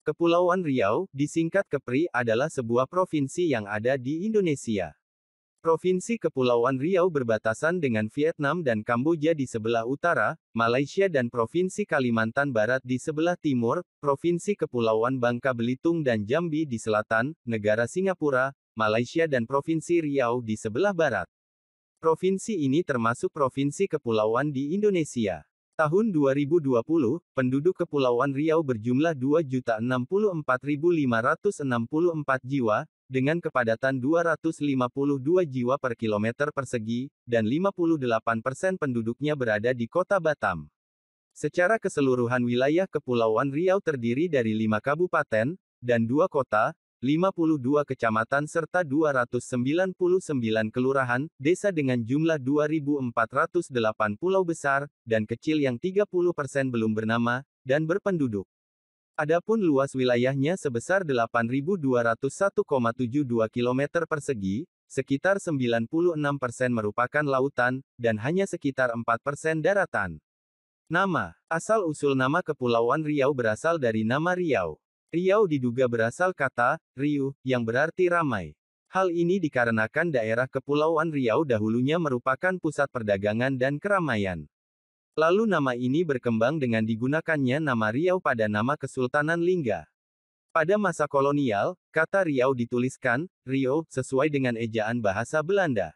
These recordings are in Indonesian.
Kepulauan Riau, disingkat Kepri, adalah sebuah provinsi yang ada di Indonesia. Provinsi Kepulauan Riau berbatasan dengan Vietnam dan Kamboja di sebelah utara, Malaysia dan Provinsi Kalimantan Barat di sebelah timur, Provinsi Kepulauan Bangka Belitung dan Jambi di selatan, negara Singapura, Malaysia dan Provinsi Riau di sebelah barat. Provinsi ini termasuk provinsi kepulauan di Indonesia. Tahun 2020, penduduk Kepulauan Riau berjumlah 2.064.564 jiwa, dengan kepadatan 252 jiwa per kilometer persegi, dan 58% penduduknya berada di kota Batam. Secara keseluruhan wilayah Kepulauan Riau terdiri dari 5 kabupaten, dan 2 kota, 52 kecamatan serta 299 kelurahan, desa dengan jumlah 2.408 pulau besar, dan kecil yang 30% belum bernama, dan berpenduduk. Adapun luas wilayahnya sebesar 8.201,72 km persegi, sekitar 96% merupakan lautan, dan hanya sekitar 4% daratan. Nama, asal-usul nama Kepulauan Riau berasal dari nama Riau. Riau diduga berasal kata, riuh, yang berarti ramai. Hal ini dikarenakan daerah Kepulauan Riau dahulunya merupakan pusat perdagangan dan keramaian. Lalu nama ini berkembang dengan digunakannya nama Riau pada nama Kesultanan Lingga. Pada masa kolonial, kata Riau dituliskan, Rio, sesuai dengan ejaan bahasa Belanda.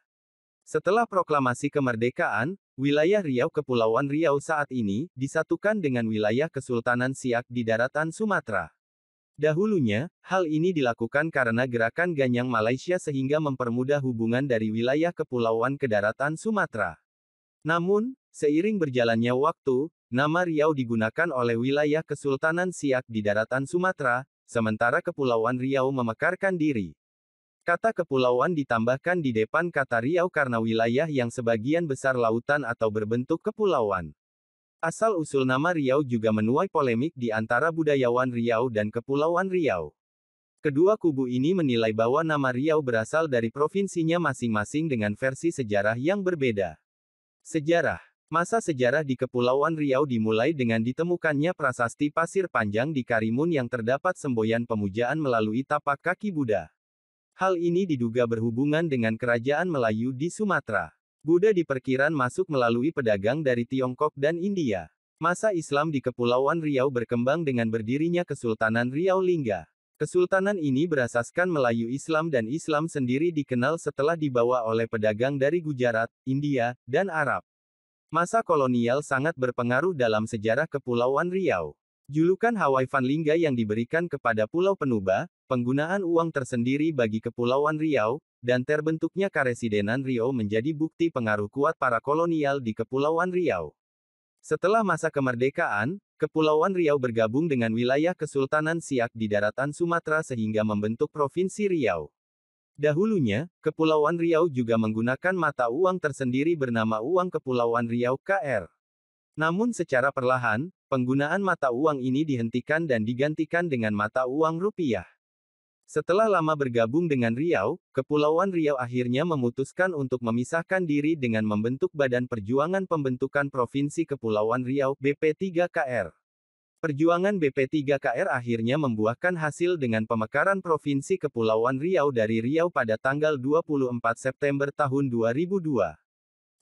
Setelah proklamasi kemerdekaan, wilayah Riau Kepulauan Riau saat ini, disatukan dengan wilayah Kesultanan Siak di daratan Sumatera. Dahulunya, hal ini dilakukan karena gerakan Ganyang Malaysia sehingga mempermudah hubungan dari wilayah kepulauan ke daratan Sumatera. Namun, seiring berjalannya waktu, nama Riau digunakan oleh wilayah Kesultanan Siak di daratan Sumatera, sementara Kepulauan Riau memekarkan diri. Kata kepulauan ditambahkan di depan kata Riau karena wilayah yang sebagian besar lautan atau berbentuk kepulauan. Asal-usul nama Riau juga menuai polemik di antara budayawan Riau dan Kepulauan Riau. Kedua kubu ini menilai bahwa nama Riau berasal dari provinsinya masing-masing dengan versi sejarah yang berbeda. Sejarah. Masa sejarah di Kepulauan Riau dimulai dengan ditemukannya prasasti pasir panjang di Karimun yang terdapat semboyan pemujaan melalui tapak kaki Buddha. Hal ini diduga berhubungan dengan kerajaan Melayu di Sumatera. Buddha diperkirakan masuk melalui pedagang dari Tiongkok dan India. Masa Islam di Kepulauan Riau berkembang dengan berdirinya Kesultanan Riau Lingga. Kesultanan ini berasaskan Melayu Islam dan Islam sendiri dikenal setelah dibawa oleh pedagang dari Gujarat, India, dan Arab. Masa kolonial sangat berpengaruh dalam sejarah Kepulauan Riau. Julukan Hawaii Van Lingga yang diberikan kepada Pulau Penuba, penggunaan uang tersendiri bagi Kepulauan Riau, dan terbentuknya Karesidenan Riau menjadi bukti pengaruh kuat para kolonial di Kepulauan Riau. Setelah masa kemerdekaan, Kepulauan Riau bergabung dengan wilayah Kesultanan Siak di daratan Sumatera sehingga membentuk Provinsi Riau. Dahulunya, Kepulauan Riau juga menggunakan mata uang tersendiri bernama Uang Kepulauan Riau (KR). Namun secara perlahan, penggunaan mata uang ini dihentikan dan digantikan dengan mata uang rupiah. Setelah lama bergabung dengan Riau, Kepulauan Riau akhirnya memutuskan untuk memisahkan diri dengan membentuk Badan Perjuangan Pembentukan Provinsi Kepulauan Riau (BP3KR). Perjuangan BP3KR akhirnya membuahkan hasil dengan pemekaran Provinsi Kepulauan Riau dari Riau pada tanggal 24 September tahun 2002.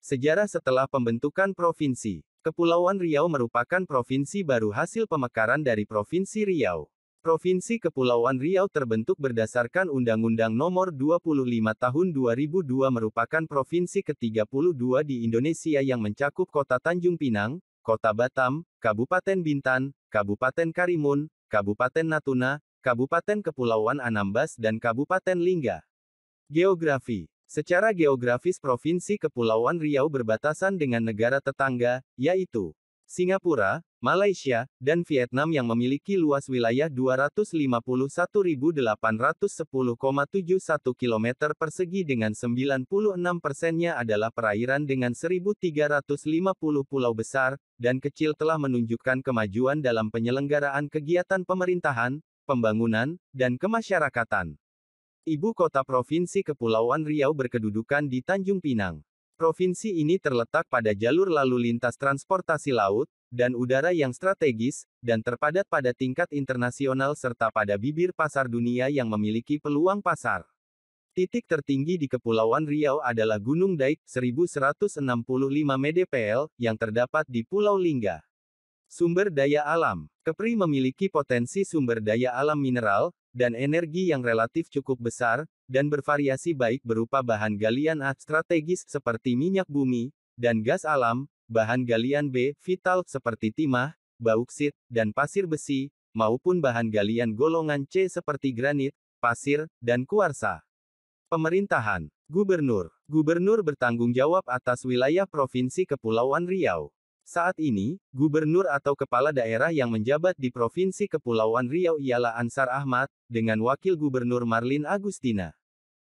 Sejarah setelah pembentukan provinsi. Kepulauan Riau merupakan provinsi baru hasil pemekaran dari Provinsi Riau. Provinsi Kepulauan Riau terbentuk berdasarkan Undang-Undang Nomor 25 Tahun 2002 merupakan provinsi ke-32 di Indonesia yang mencakup Kota Tanjung Pinang, Kota Batam, Kabupaten Bintan, Kabupaten Karimun, Kabupaten Natuna, Kabupaten Kepulauan Anambas dan Kabupaten Lingga. Geografi. Secara geografis Provinsi Kepulauan Riau berbatasan dengan negara tetangga, yaitu Singapura, Malaysia, dan Vietnam yang memiliki luas wilayah 251.810,71 km persegi dengan 96%-nya adalah perairan dengan 1.350 pulau besar, dan kecil telah menunjukkan kemajuan dalam penyelenggaraan kegiatan pemerintahan, pembangunan, dan kemasyarakatan. Ibu kota Provinsi Kepulauan Riau berkedudukan di Tanjung Pinang. Provinsi ini terletak pada jalur lalu lintas transportasi laut, dan udara yang strategis, dan terpadat pada tingkat internasional serta pada bibir pasar dunia yang memiliki peluang pasar. Titik tertinggi di Kepulauan Riau adalah Gunung Daik, 1165 mdpl, yang terdapat di Pulau Lingga. Sumber daya alam. Kepri memiliki potensi sumber daya alam mineral, dan energi yang relatif cukup besar, dan bervariasi baik berupa bahan galian A strategis seperti minyak bumi, dan gas alam, bahan galian B vital seperti timah, bauksit, dan pasir besi, maupun bahan galian golongan C seperti granit, pasir, dan kuarsa. Pemerintahan. Gubernur. Gubernur bertanggung jawab atas wilayah Provinsi Kepulauan Riau. Saat ini, gubernur atau kepala daerah yang menjabat di Provinsi Kepulauan Riau ialah Ansar Ahmad, dengan Wakil Gubernur Marlin Agustina.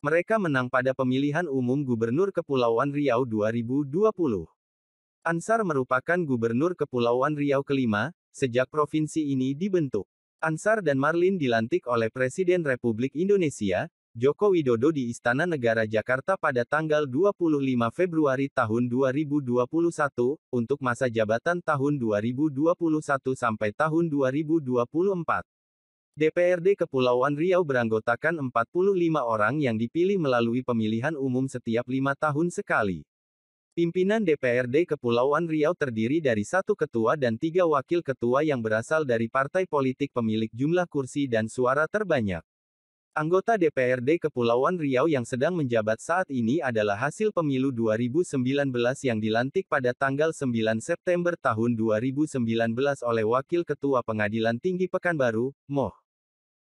Mereka menang pada pemilihan umum Gubernur Kepulauan Riau 2020. Ansar merupakan Gubernur Kepulauan Riau kelima, sejak provinsi ini dibentuk. Ansar dan Marlin dilantik oleh Presiden Republik Indonesia, Joko Widodo di Istana Negara Jakarta pada tanggal 25 Februari tahun 2021, untuk masa jabatan tahun 2021 sampai tahun 2024. DPRD Kepulauan Riau beranggotakan 45 orang yang dipilih melalui pemilihan umum setiap 5 tahun sekali. Pimpinan DPRD Kepulauan Riau terdiri dari 1 ketua dan 3 wakil ketua yang berasal dari partai politik pemilik jumlah kursi dan suara terbanyak. Anggota DPRD Kepulauan Riau yang sedang menjabat saat ini adalah hasil pemilu 2019 yang dilantik pada tanggal 9 September tahun 2019 oleh Wakil Ketua Pengadilan Tinggi Pekanbaru, Moh.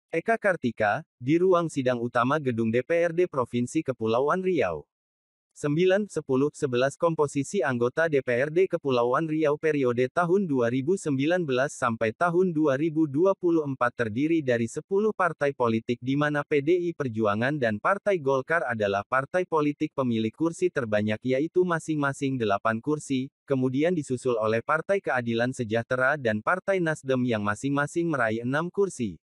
Eka Kartika, di ruang sidang utama Gedung DPRD Provinsi Kepulauan Riau. 9, 10, 11 komposisi anggota DPRD Kepulauan Riau periode tahun 2019 sampai tahun 2024 terdiri dari 10 partai politik di mana PDI Perjuangan dan Partai Golkar adalah partai politik pemilik kursi terbanyak yaitu masing-masing 8 kursi, kemudian disusul oleh Partai Keadilan Sejahtera dan Partai Nasdem yang masing-masing meraih 6 kursi.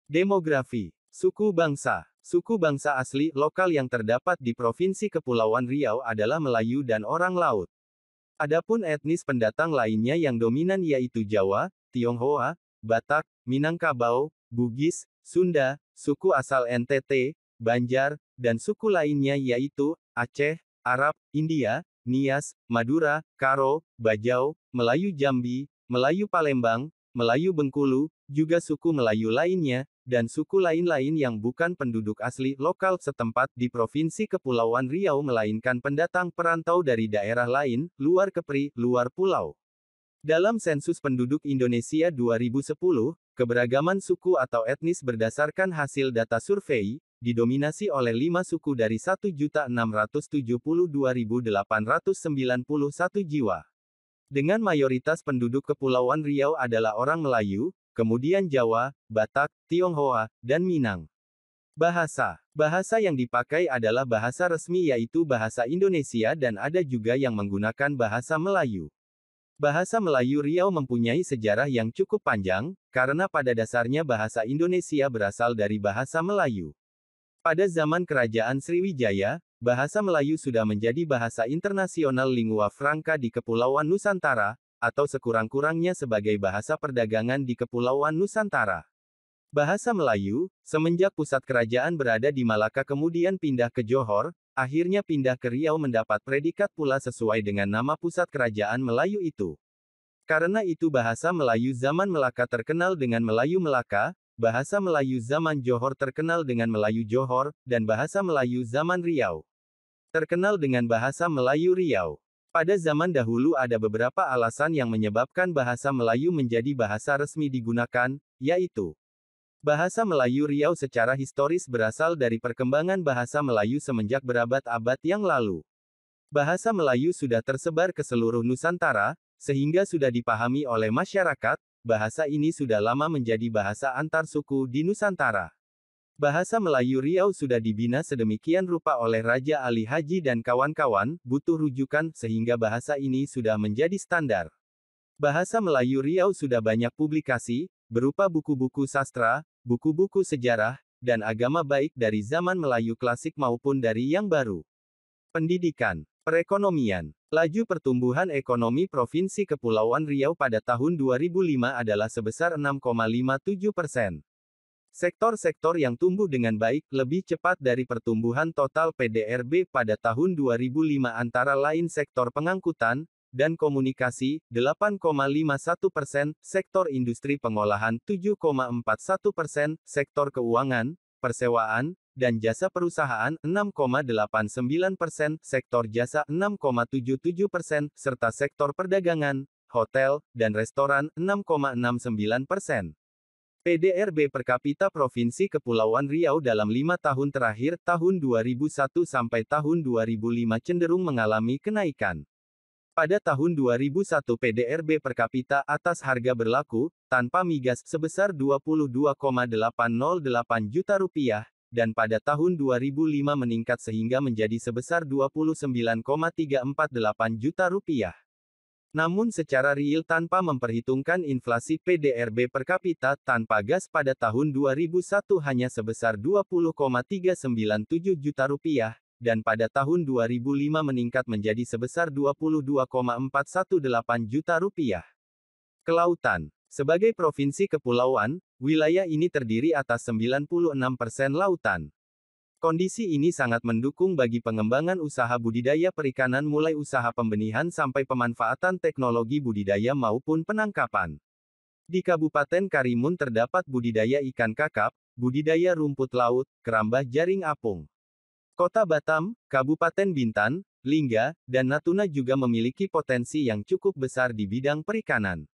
Demografi. Suku bangsa. Suku bangsa asli, lokal yang terdapat di Provinsi Kepulauan Riau adalah Melayu dan orang laut. Adapun etnis pendatang lainnya yang dominan yaitu Jawa, Tionghoa, Batak, Minangkabau, Bugis, Sunda, suku asal NTT, Banjar, dan suku lainnya yaitu Aceh, Arab, India, Nias, Madura, Karo, Bajau, Melayu Jambi, Melayu Palembang, Melayu Bengkulu, juga suku Melayu lainnya, dan suku lain-lain yang bukan penduduk asli lokal setempat di Provinsi Kepulauan Riau melainkan pendatang perantau dari daerah lain, luar Kepri, luar pulau. Dalam sensus penduduk Indonesia 2010, keberagaman suku atau etnis berdasarkan hasil data survei, didominasi oleh 5 suku dari 1.672.891 jiwa. Dengan mayoritas penduduk Kepulauan Riau adalah orang Melayu, kemudian Jawa, Batak, Tionghoa, dan Minang. Bahasa. Bahasa yang dipakai adalah bahasa resmi yaitu bahasa Indonesia dan ada juga yang menggunakan bahasa Melayu. Bahasa Melayu Riau mempunyai sejarah yang cukup panjang, karena pada dasarnya bahasa Indonesia berasal dari bahasa Melayu. Pada zaman Kerajaan Sriwijaya, bahasa Melayu sudah menjadi bahasa internasional lingua franca di Kepulauan Nusantara, atau sekurang-kurangnya sebagai bahasa perdagangan di Kepulauan Nusantara. Bahasa Melayu, semenjak pusat kerajaan berada di Malaka kemudian pindah ke Johor, akhirnya pindah ke Riau mendapat predikat pula sesuai dengan nama pusat kerajaan Melayu itu. Karena itu bahasa Melayu zaman Melaka terkenal dengan Melayu Melaka, bahasa Melayu zaman Johor terkenal dengan Melayu Johor, dan bahasa Melayu zaman Riau terkenal dengan bahasa Melayu Riau. Pada zaman dahulu ada beberapa alasan yang menyebabkan bahasa Melayu menjadi bahasa resmi digunakan, yaitu bahasa Melayu Riau secara historis berasal dari perkembangan bahasa Melayu semenjak berabad-abad yang lalu. Bahasa Melayu sudah tersebar ke seluruh Nusantara, sehingga sudah dipahami oleh masyarakat, bahasa ini sudah lama menjadi bahasa antar suku di Nusantara. Bahasa Melayu Riau sudah dibina sedemikian rupa oleh Raja Ali Haji dan kawan-kawan, butuh rujukan, sehingga bahasa ini sudah menjadi standar. Bahasa Melayu Riau sudah banyak publikasi, berupa buku-buku sastra, buku-buku sejarah, dan agama baik dari zaman Melayu klasik maupun dari yang baru. Pendidikan. Perekonomian. Laju pertumbuhan ekonomi Provinsi Kepulauan Riau pada tahun 2005 adalah sebesar 6,57%. Sektor-sektor yang tumbuh dengan baik, lebih cepat dari pertumbuhan total PDRB pada tahun 2005 antara lain sektor pengangkutan dan komunikasi, 8,51%, sektor industri pengolahan, 7,41%, sektor keuangan, persewaan, dan jasa perusahaan, 6,89%, sektor jasa, 6,77%, serta sektor perdagangan, hotel, dan restoran, 6,69%. PDRB per kapita Provinsi Kepulauan Riau dalam 5 tahun terakhir, tahun 2001 sampai tahun 2005 cenderung mengalami kenaikan. Pada tahun 2001 PDRB per kapita atas harga berlaku, tanpa migas, sebesar Rp22,808 juta, dan pada tahun 2005 meningkat sehingga menjadi sebesar Rp29,348 juta. Namun secara real tanpa memperhitungkan inflasi PDRB per kapita tanpa gas pada tahun 2001 hanya sebesar Rp20,397 juta, dan pada tahun 2005 meningkat menjadi sebesar Rp22,418 juta. Kelautan. Sebagai provinsi kepulauan, wilayah ini terdiri atas 96% lautan. Kondisi ini sangat mendukung bagi pengembangan usaha budidaya perikanan mulai usaha pembenihan sampai pemanfaatan teknologi budidaya maupun penangkapan. Di Kabupaten Karimun terdapat budidaya ikan kakap, budidaya rumput laut, kerambah jaring apung. Kota Batam, Kabupaten Bintan, Lingga, dan Natuna juga memiliki potensi yang cukup besar di bidang perikanan.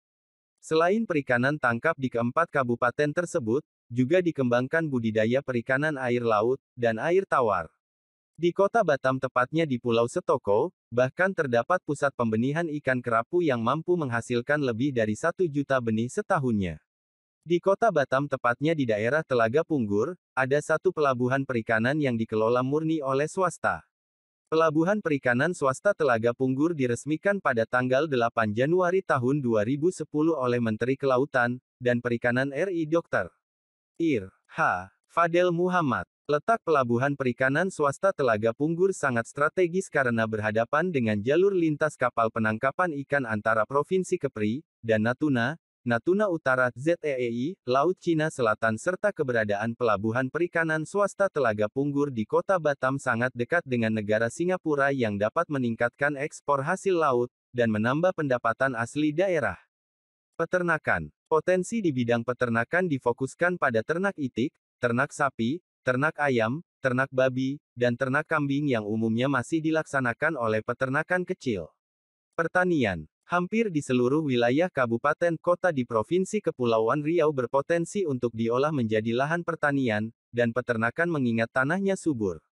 Selain perikanan tangkap di keempat kabupaten tersebut, juga dikembangkan budidaya perikanan air laut, dan air tawar. Di Kota Batam tepatnya di Pulau Setoko, bahkan terdapat pusat pembenihan ikan kerapu yang mampu menghasilkan lebih dari 1 juta benih setahunnya. Di Kota Batam tepatnya di daerah Telaga Punggur, ada satu pelabuhan perikanan yang dikelola murni oleh swasta. Pelabuhan Perikanan Swasta Telaga Punggur diresmikan pada tanggal 8 Januari tahun 2010 oleh Menteri Kelautan dan Perikanan RI Dr. Ir. H. Fadel Muhammad. Letak Pelabuhan Perikanan Swasta Telaga Punggur sangat strategis karena berhadapan dengan jalur lintas kapal penangkapan ikan antara Provinsi Kepri dan Natuna, Natuna Utara, ZEEI, Laut Cina Selatan serta keberadaan Pelabuhan Perikanan Swasta Telaga Punggur di Kota Batam sangat dekat dengan negara Singapura yang dapat meningkatkan ekspor hasil laut, dan menambah pendapatan asli daerah. Peternakan. Potensi di bidang peternakan difokuskan pada ternak itik, ternak sapi, ternak ayam, ternak babi, dan ternak kambing yang umumnya masih dilaksanakan oleh peternakan kecil. Pertanian. Hampir di seluruh wilayah kabupaten kota di Provinsi Kepulauan Riau berpotensi untuk diolah menjadi lahan pertanian, dan peternakan mengingat tanahnya subur.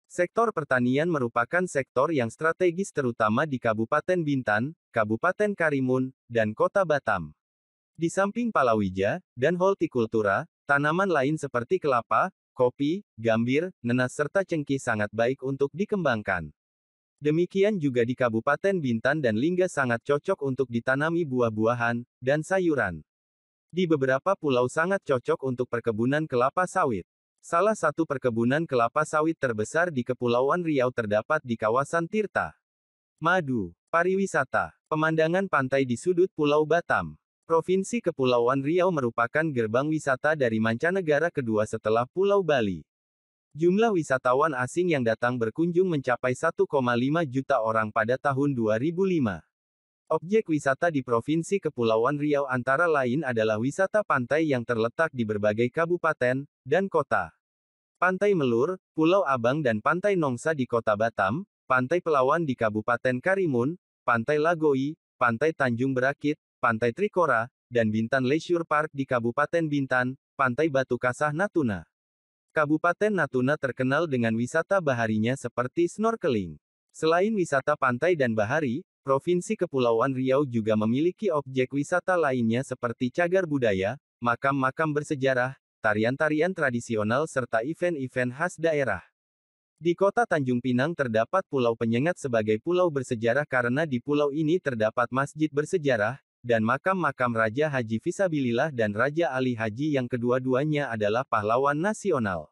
Sektor pertanian merupakan sektor yang strategis terutama di Kabupaten Bintan, Kabupaten Karimun, dan Kota Batam. Di samping palawija, dan hortikultura, tanaman lain seperti kelapa, kopi, gambir, nenas serta cengkih sangat baik untuk dikembangkan. Demikian juga di Kabupaten Bintan dan Lingga sangat cocok untuk ditanami buah-buahan, dan sayuran. Di beberapa pulau sangat cocok untuk perkebunan kelapa sawit. Salah satu perkebunan kelapa sawit terbesar di Kepulauan Riau terdapat di kawasan Tirta. Madu. Pariwisata. Pemandangan pantai di sudut Pulau Batam. Provinsi Kepulauan Riau merupakan gerbang wisata dari mancanegara kedua setelah Pulau Bali. Jumlah wisatawan asing yang datang berkunjung mencapai 1,5 juta orang pada tahun 2005. Objek wisata di Provinsi Kepulauan Riau antara lain adalah wisata pantai yang terletak di berbagai kabupaten dan kota. Pantai Melur, Pulau Abang dan Pantai Nongsa di Kota Batam, Pantai Pelawan di Kabupaten Karimun, Pantai Lagoi, Pantai Tanjung Berakit, Pantai Trikora, dan Bintan Leisure Park di Kabupaten Bintan, Pantai Batu Kasah Natuna. Kabupaten Natuna terkenal dengan wisata baharinya seperti snorkeling. Selain wisata pantai dan bahari, Provinsi Kepulauan Riau juga memiliki objek wisata lainnya seperti cagar budaya, makam-makam bersejarah, tarian-tarian tradisional serta event-event khas daerah. Di Kota Tanjung Pinang terdapat Pulau Penyengat sebagai pulau bersejarah karena di pulau ini terdapat masjid bersejarah, dan makam-makam Raja Haji Fisabilillah dan Raja Ali Haji yang kedua-duanya adalah pahlawan nasional.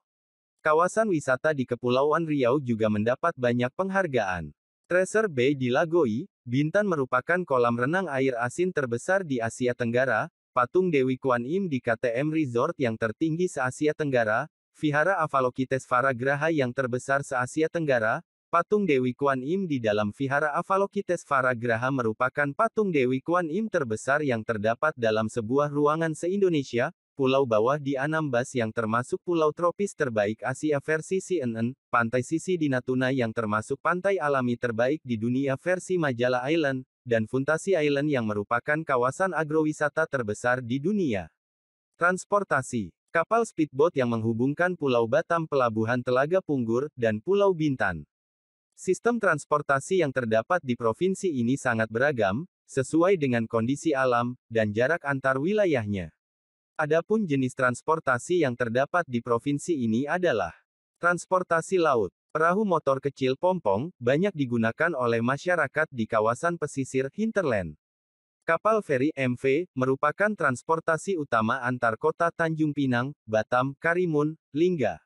Kawasan wisata di Kepulauan Riau juga mendapat banyak penghargaan. Treasure Bay di Lagoi, Bintan merupakan kolam renang air asin terbesar di Asia Tenggara, patung Dewi Kuan Im di KTM Resort yang tertinggi se-Asia Tenggara, Vihara Avalokitesvara Graha yang terbesar se-Asia Tenggara, patung Dewi Kuan Im di dalam Vihara Avalokitesvara Graha merupakan patung Dewi Kuan Im terbesar yang terdapat dalam sebuah ruangan se-Indonesia, Pulau Bawah di Anambas yang termasuk pulau tropis terbaik Asia versi CNN, Pantai Sisi di Natuna yang termasuk pantai alami terbaik di dunia versi Majalah Island, dan Funtasi Island yang merupakan kawasan agrowisata terbesar di dunia. Transportasi. Kapal speedboat yang menghubungkan Pulau Batam Pelabuhan Telaga Punggur, dan Pulau Bintan. Sistem transportasi yang terdapat di provinsi ini sangat beragam, sesuai dengan kondisi alam, dan jarak antar wilayahnya. Adapun jenis transportasi yang terdapat di provinsi ini adalah transportasi laut. Perahu motor kecil pompong, banyak digunakan oleh masyarakat di kawasan pesisir hinterland. Kapal feri MV, merupakan transportasi utama antar kota Tanjung Pinang, Batam, Karimun, Lingga.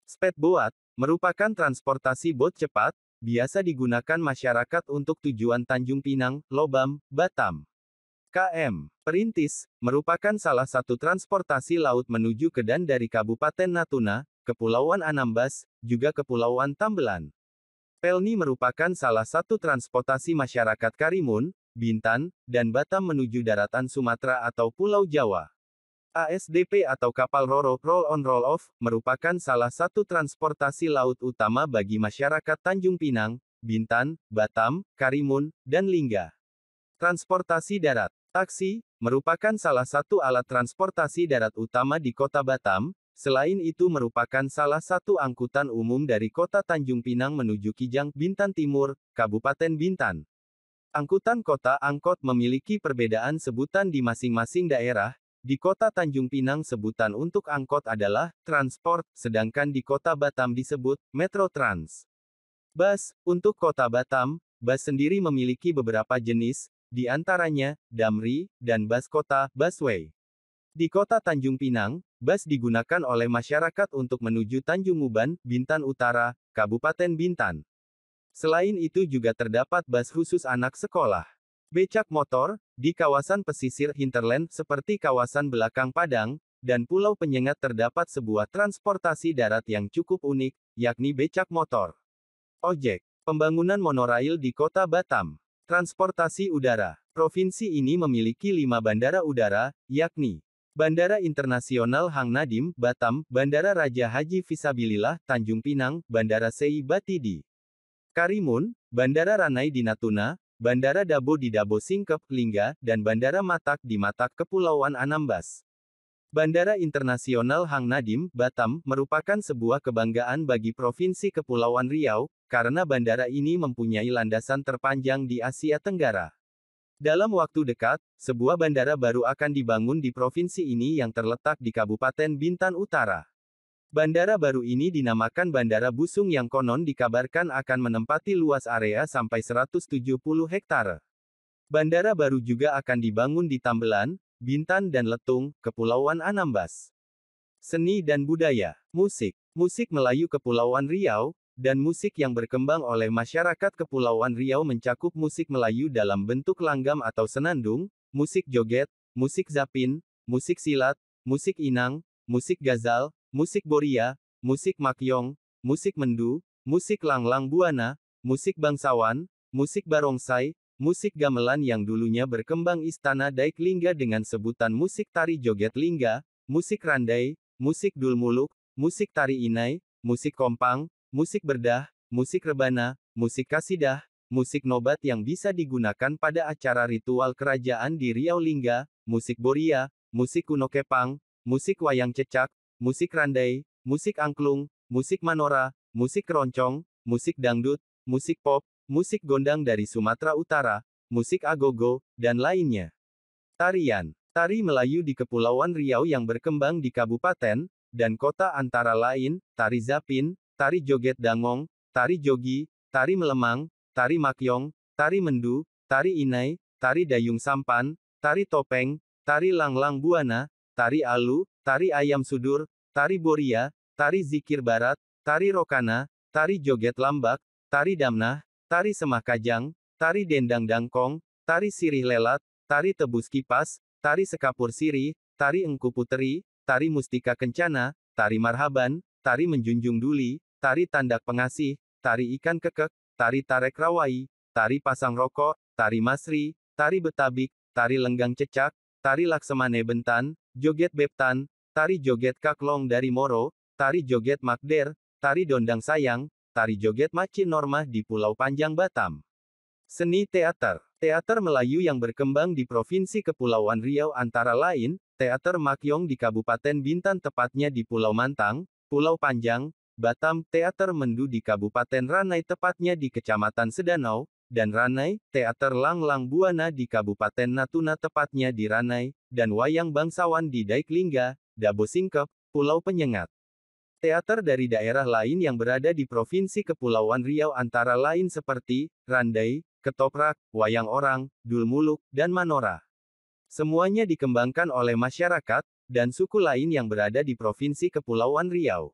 Speedboat, merupakan transportasi bot cepat, biasa digunakan masyarakat untuk tujuan Tanjung Pinang, Lobam, Batam. KM Perintis, merupakan salah satu transportasi laut menuju Kedan dari Kabupaten Natuna, Kepulauan Anambas, juga Kepulauan Tambelan. Pelni merupakan salah satu transportasi masyarakat Karimun, Bintan, dan Batam menuju daratan Sumatera atau Pulau Jawa. ASDP atau kapal Roro, Roll on Roll off, merupakan salah satu transportasi laut utama bagi masyarakat Tanjung Pinang, Bintan, Batam, Karimun, dan Lingga. Transportasi darat. Taksi, merupakan salah satu alat transportasi darat utama di kota Batam, selain itu merupakan salah satu angkutan umum dari kota Tanjung Pinang menuju Kijang, Bintan Timur, Kabupaten Bintan. Angkutan kota angkot memiliki perbedaan sebutan di masing-masing daerah. Di kota Tanjung Pinang sebutan untuk angkot adalah transport, sedangkan di kota Batam disebut Metro Trans. Bus, untuk kota Batam, bus sendiri memiliki beberapa jenis, di antaranya, Damri, dan bus kota, busway. Di kota Tanjung Pinang, bus digunakan oleh masyarakat untuk menuju Tanjung Uban, Bintan Utara, Kabupaten Bintan. Selain itu juga terdapat bus khusus anak sekolah. Becak motor, di kawasan pesisir hinterland seperti kawasan belakang Padang, dan Pulau Penyengat terdapat sebuah transportasi darat yang cukup unik, yakni becak motor. Ojek. Pembangunan monorail di kota Batam. Transportasi udara. Provinsi ini memiliki 5 bandara udara, yakni Bandara Internasional Hang Nadim, Batam, Bandara Raja Haji Fisabilillah, Tanjung Pinang, Bandara Sei Bati di Karimun, Bandara Ranai di Natuna, Bandara Dabo di Dabo Singkep, Lingga, dan Bandara Matak di Matak, Kepulauan Anambas. Bandara Internasional Hang Nadim, Batam, merupakan sebuah kebanggaan bagi Provinsi Kepulauan Riau, karena bandara ini mempunyai landasan terpanjang di Asia Tenggara. Dalam waktu dekat, sebuah bandara baru akan dibangun di provinsi ini yang terletak di Kabupaten Bintan Utara. Bandara baru ini dinamakan Bandara Busung yang konon dikabarkan akan menempati luas area sampai 170 hektare. Bandara baru juga akan dibangun di Tambelan, Bintan dan Letung, Kepulauan Anambas. Seni dan budaya. Musik. Musik Melayu Kepulauan Riau, dan musik yang berkembang oleh masyarakat Kepulauan Riau mencakup musik Melayu dalam bentuk langgam atau senandung, musik joget, musik zapin, musik silat, musik inang, musik gazal, musik boria, musik makyong, musik mendu, musik langlang buana, musik bangsawan, musik barongsai, musik gamelan yang dulunya berkembang Istana Daik Lingga dengan sebutan musik tari joget lingga, musik randai, musik dulmuluk, musik tari inai, musik kompang, musik berdah, musik rebana, musik kasidah, musik nobat yang bisa digunakan pada acara ritual kerajaan di Riau Lingga, musik boria, musik kuno kepang, musik wayang cecak, musik randai, musik angklung, musik manora, musik keroncong, musik dangdut, musik pop, musik gondang dari Sumatera Utara, musik agogo, dan lainnya. Tarian. Tari Melayu di Kepulauan Riau yang berkembang di kabupaten dan kota antara lain, tari zapin, tari joget dangong, tari jogi, tari melemang, tari makyong, tari mendu, tari inai, tari dayung sampan, tari topeng, tari langlang buana, tari alu, tari ayam sudur, tari boria, tari zikir barat, tari rokana, tari joget lambak, tari damnah, tari Semah Kajang, tari Dendang Dangkong, tari Sirih Lelat, tari Tebus Kipas, tari Sekapur Sirih, tari Engku Puteri, tari Mustika Kencana, tari Marhaban, tari Menjunjung Duli, tari Tandak Pengasih, tari Ikan Kekek, tari Tarek Rawai, tari Pasang Rokok, tari Masri, tari Betabik, tari Lenggang Cecak, tari Laksamane Bentan, joget Beptan, tari joget Kaklong dari Moro, tari joget Makder, tari Dondang Sayang, tari joget Maci Normah di Pulau Panjang Batam. Seni teater. Teater Melayu yang berkembang di Provinsi Kepulauan Riau antara lain, Teater Makyong di Kabupaten Bintan tepatnya di Pulau Mantang, Pulau Panjang, Batam, Teater Mendu di Kabupaten Ranai tepatnya di Kecamatan Sedanau, dan Ranai, Teater Lang Lang Buana di Kabupaten Natuna tepatnya di Ranai, dan Wayang Bangsawan di Daiklingga, Dabo Singkep, Pulau Penyengat. Teater dari daerah lain yang berada di Provinsi Kepulauan Riau antara lain seperti, Randai, Ketoprak, Wayang Orang, Dul Muluk, dan Manora. Semuanya dikembangkan oleh masyarakat, dan suku lain yang berada di Provinsi Kepulauan Riau.